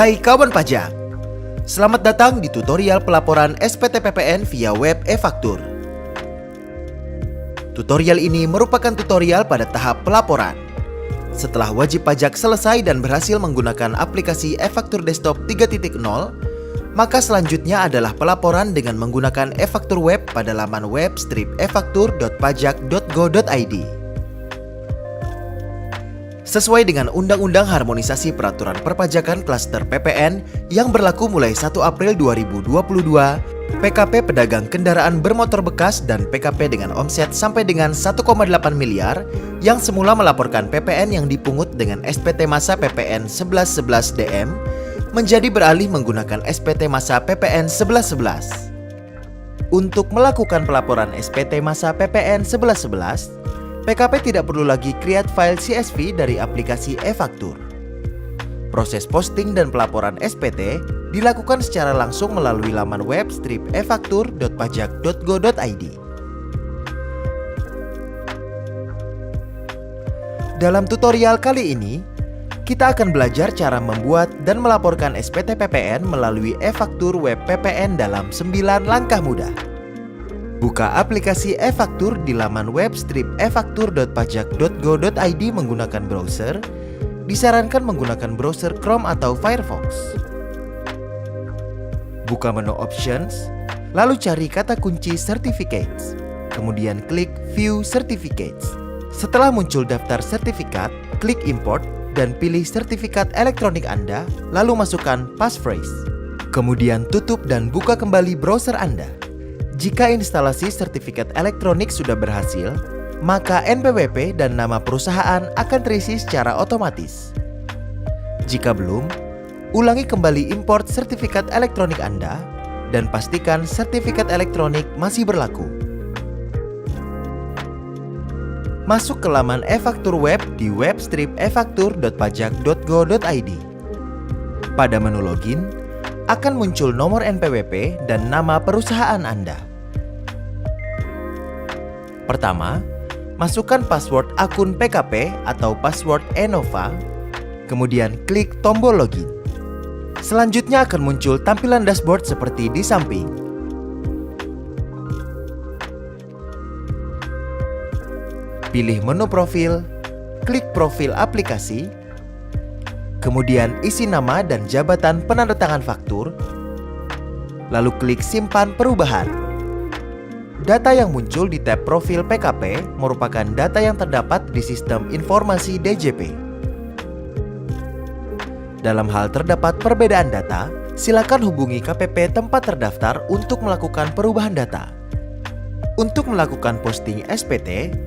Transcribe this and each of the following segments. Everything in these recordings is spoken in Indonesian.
Hai kawan pajak, selamat datang di tutorial pelaporan SPT PPN via web e-faktur. Tutorial ini merupakan tutorial pada tahap pelaporan. Setelah wajib pajak selesai dan berhasil menggunakan aplikasi e-faktur desktop 3.0, maka selanjutnya adalah pelaporan dengan menggunakan e-faktur web pada laman web efaktur.pajak.go.id. Sesuai dengan Undang-Undang Harmonisasi Peraturan Perpajakan Klaster PPN yang berlaku mulai 1 April 2022, PKP pedagang kendaraan bermotor bekas dan PKP dengan omset sampai dengan 1,8 miliar yang semula melaporkan PPN yang dipungut dengan SPT masa PPN 1111 DM menjadi beralih menggunakan SPT masa PPN 1111. Untuk melakukan pelaporan SPT masa PPN 1111, PKP tidak perlu lagi create file CSV dari aplikasi e-faktur. Proses posting dan pelaporan SPT dilakukan secara langsung melalui laman web efaktur.pajak.go.id. Dalam tutorial kali ini, kita akan belajar cara membuat dan melaporkan SPT PPN melalui e-faktur web PPN dalam 9 langkah mudah. Buka aplikasi e-faktur di laman web efaktur.pajak.go.id menggunakan browser. Disarankan menggunakan browser Chrome atau Firefox. Buka menu Options, lalu cari kata kunci Certificates. Kemudian klik View Certificates. Setelah muncul daftar sertifikat, klik Import dan pilih sertifikat elektronik Anda, lalu masukkan passphrase. Kemudian tutup dan buka kembali browser Anda. Jika instalasi sertifikat elektronik sudah berhasil, maka NPWP dan nama perusahaan akan terisi secara otomatis. Jika belum, ulangi kembali import sertifikat elektronik Anda dan pastikan sertifikat elektronik masih berlaku. Masuk ke laman e-faktur web di web efaktur.pajak.go.id. Pada menu login, akan muncul nomor NPWP dan nama perusahaan Anda. Pertama, masukkan password akun PKP atau password Enova, kemudian klik tombol login. Selanjutnya akan muncul tampilan dashboard seperti di samping. Pilih menu profil, klik profil aplikasi, kemudian isi nama dan jabatan penandatangan faktur, lalu klik simpan perubahan. Data yang muncul di tab profil PKP merupakan data yang terdapat di sistem informasi DJP. Dalam hal terdapat perbedaan data, silakan hubungi KPP tempat terdaftar untuk melakukan perubahan data. Untuk melakukan posting SPT,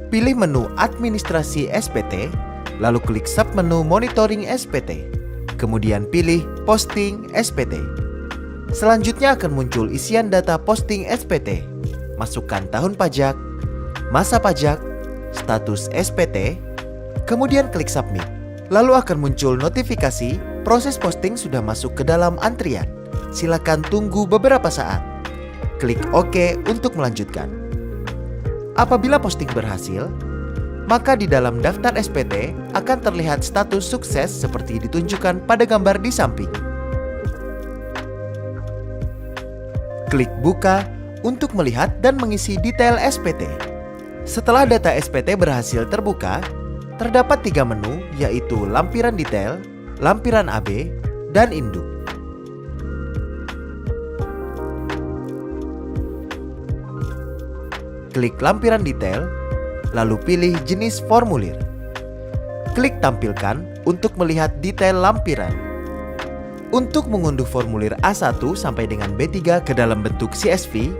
pilih menu Administrasi SPT, lalu klik submenu Monitoring SPT, kemudian pilih Posting SPT. Selanjutnya akan muncul isian data posting SPT. Masukkan tahun pajak, masa pajak, status SPT, kemudian klik submit. Lalu akan muncul notifikasi proses posting sudah masuk ke dalam antrian. Silakan tunggu beberapa saat. Klik OK untuk melanjutkan. Apabila posting berhasil, maka di dalam daftar SPT akan terlihat status sukses seperti ditunjukkan pada gambar di samping. Klik buka untuk melihat dan mengisi detail SPT. Setelah data SPT berhasil terbuka, terdapat 3 menu yaitu lampiran detail, lampiran AB, dan induk. Klik lampiran detail, lalu pilih jenis formulir. Klik tampilkan untuk melihat detail lampiran. Untuk mengunduh formulir A1 sampai dengan B3 ke dalam bentuk CSV,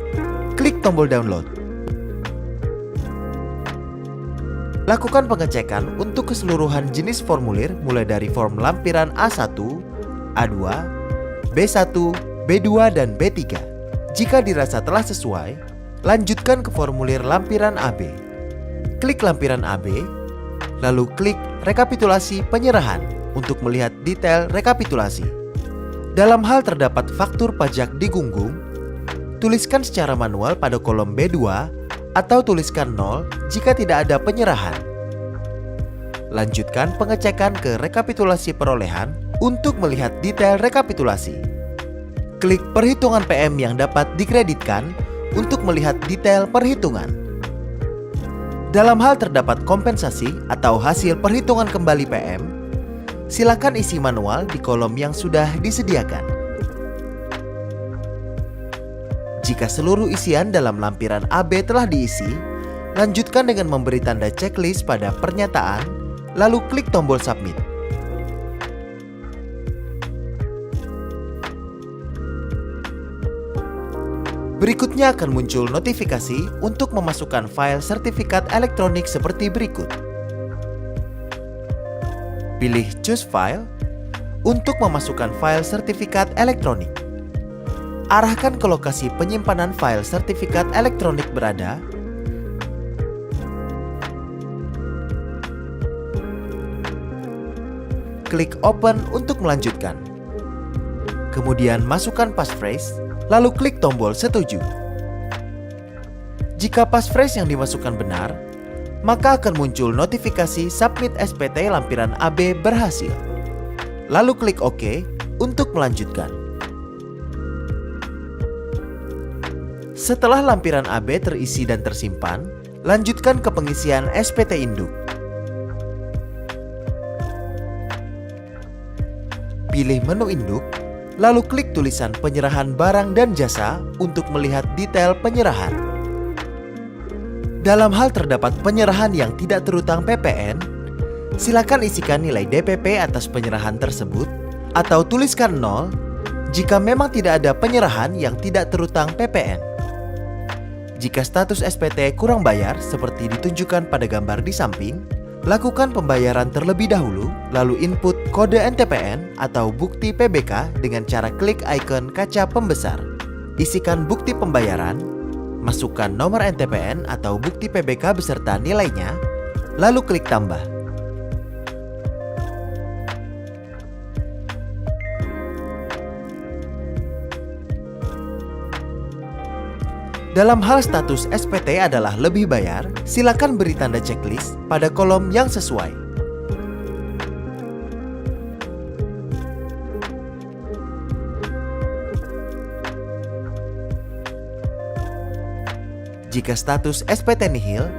klik tombol download. Lakukan pengecekan untuk keseluruhan jenis formulir mulai dari form lampiran A1, A2, B1, B2, dan B3. Jika dirasa telah sesuai, lanjutkan ke formulir lampiran AB. Klik lampiran AB, lalu klik rekapitulasi penyerahan untuk melihat detail rekapitulasi. Dalam hal terdapat faktur pajak digunggung, tuliskan secara manual pada kolom B2 atau tuliskan 0 jika tidak ada penyerahan. Lanjutkan pengecekan ke rekapitulasi perolehan untuk melihat detail rekapitulasi. Klik perhitungan PM yang dapat dikreditkan untuk melihat detail perhitungan. Dalam hal terdapat kompensasi atau hasil perhitungan kembali PM, silakan isi manual di kolom yang sudah disediakan. Jika seluruh isian dalam lampiran AB telah diisi, lanjutkan dengan memberi tanda checklist pada pernyataan, lalu klik tombol submit. Berikutnya akan muncul notifikasi untuk memasukkan file sertifikat elektronik seperti berikut. Pilih Choose File untuk memasukkan file sertifikat elektronik. Arahkan ke lokasi penyimpanan file sertifikat elektronik berada. Klik Open untuk melanjutkan. Kemudian masukkan passphrase, lalu klik tombol Setuju. Jika passphrase yang dimasukkan benar, maka akan muncul notifikasi Submit SPT lampiran AB berhasil. Lalu klik OK untuk melanjutkan. Setelah lampiran AB terisi dan tersimpan, lanjutkan ke pengisian SPT induk. Pilih menu induk, lalu klik tulisan penyerahan barang dan jasa untuk melihat detail penyerahan. Dalam hal terdapat penyerahan yang tidak terutang PPN, silakan isikan nilai DPP atas penyerahan tersebut atau tuliskan 0 jika memang tidak ada penyerahan yang tidak terutang PPN. Jika status SPT kurang bayar seperti ditunjukkan pada gambar di samping, lakukan pembayaran terlebih dahulu, lalu input kode NTPN atau bukti PBK dengan cara klik ikon kaca pembesar. Isikan bukti pembayaran, masukkan nomor NTPN atau bukti PBK beserta nilainya, lalu klik tambah. Dalam hal status SPT adalah lebih bayar, silakan beri tanda checklist pada kolom yang sesuai. Jika status SPT nihil,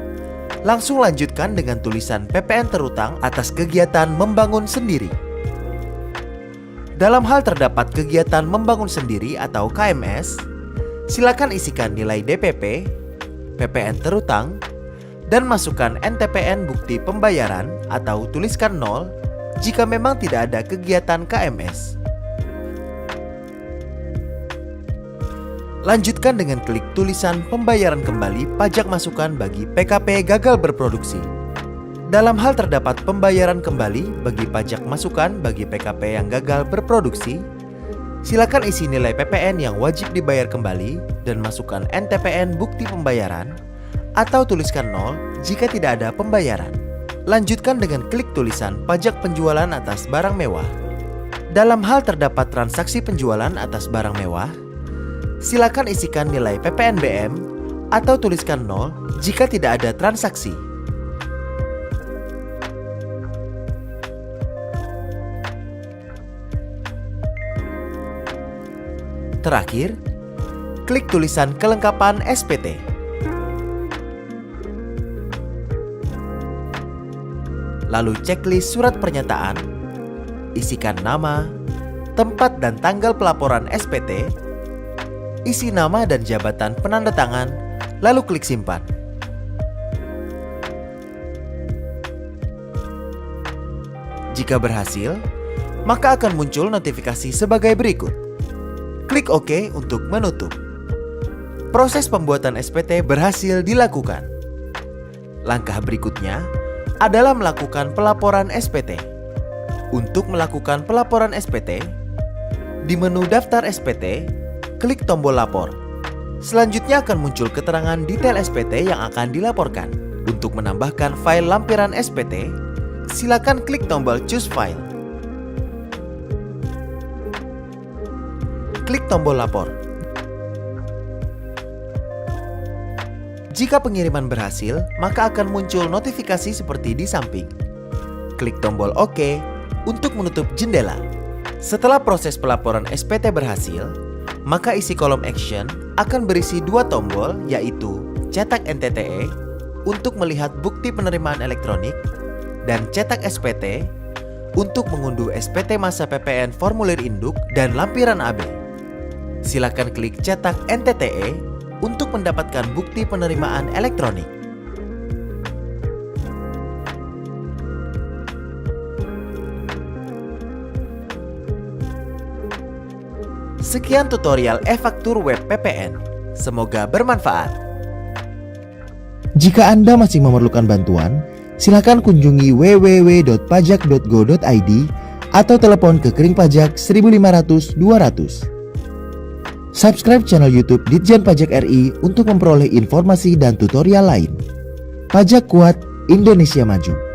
langsung lanjutkan dengan tulisan PPN terutang atas kegiatan membangun sendiri. Dalam hal terdapat kegiatan membangun sendiri atau KMS, silakan isikan nilai DPP, PPN terutang, dan masukkan NTPN bukti pembayaran atau tuliskan 0 jika memang tidak ada kegiatan KMS. Lanjutkan dengan klik tulisan pembayaran kembali pajak masukan bagi PKP gagal berproduksi. Dalam hal terdapat pembayaran kembali bagi pajak masukan bagi PKP yang gagal berproduksi, silakan isi nilai PPN yang wajib dibayar kembali dan masukkan NTPN bukti pembayaran atau tuliskan 0 jika tidak ada pembayaran. Lanjutkan dengan klik tulisan pajak penjualan atas barang mewah. Dalam hal terdapat transaksi penjualan atas barang mewah, silakan isikan nilai PPN BM atau tuliskan 0 jika tidak ada transaksi. Terakhir, klik tulisan kelengkapan SPT. Lalu checklist surat pernyataan, isikan nama, tempat dan tanggal pelaporan SPT, isi nama dan jabatan penanda tangan, lalu klik simpan. Jika berhasil, maka akan muncul notifikasi sebagai berikut. Klik OK untuk menutup. Proses pembuatan SPT berhasil dilakukan. Langkah berikutnya adalah melakukan pelaporan SPT. Untuk melakukan pelaporan SPT, di menu daftar SPT, klik tombol lapor. Selanjutnya akan muncul keterangan detail SPT yang akan dilaporkan. Untuk menambahkan file lampiran SPT, silakan klik tombol Choose File. Klik tombol lapor. Jika pengiriman berhasil, maka akan muncul notifikasi seperti di samping. klik tombol OK untuk menutup jendela. Setelah proses pelaporan SPT berhasil, maka isi kolom action akan berisi dua tombol, yaitu cetak NTTE untuk melihat bukti penerimaan elektronik dan cetak SPT untuk mengunduh SPT masa PPN formulir induk dan lampiran AB. Silakan klik cetak NTTE untuk mendapatkan bukti penerimaan elektronik. Sekian tutorial e-faktur web PPN. Semoga bermanfaat. Jika Anda masih memerlukan bantuan, silakan kunjungi www.pajak.go.id atau telepon ke Kering Pajak 1500 200. Subscribe channel YouTube Ditjen Pajak RI untuk memperoleh informasi dan tutorial lain. Pajak kuat, Indonesia maju.